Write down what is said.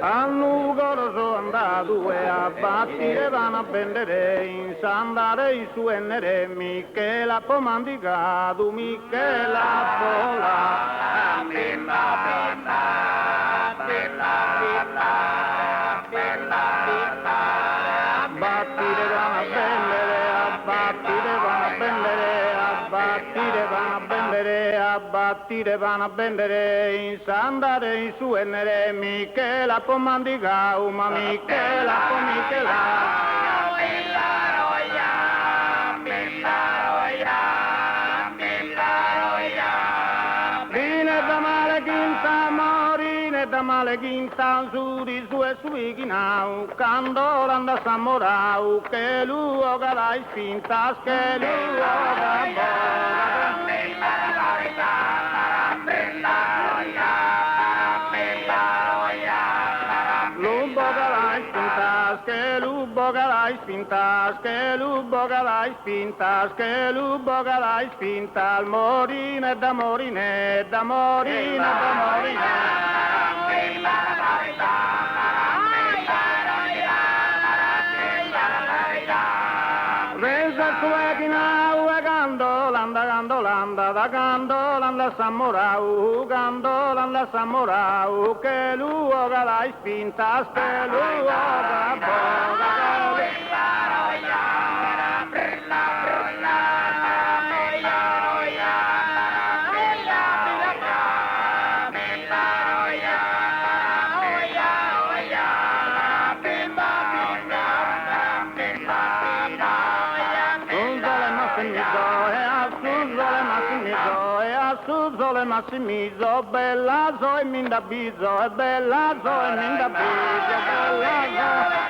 Al Nugoro sono andato e a battire vanno a vendere in sandare i suoi nere Michele ha comandicato Michele ha volato bella bella bella bella bella bella battire vanno a vendere a battire vanno a vendere a battire vanno a vendere a battire vanno a vendere in sandare i suoi nere Michele ha comandicato ma Michele ha comandicato da male quinta su di su e su vichinau, quando l'anda samorau, che l'uomo che l'hai spinta, che l'uomo che lubo che l'hai spinta, che lubo che l'hai spinta, che lubo che l'hai spinta, al morine da morine, da morine, da morine. Resa sueginau e gandolanda, gandolanda, da gandolanda samorau, gandolanda samorau, che l'uomo che l'hai spinta, che l'uomo che boga, massimizzo, bella so e minda bizzo, bella so e minda bizzo, bella so.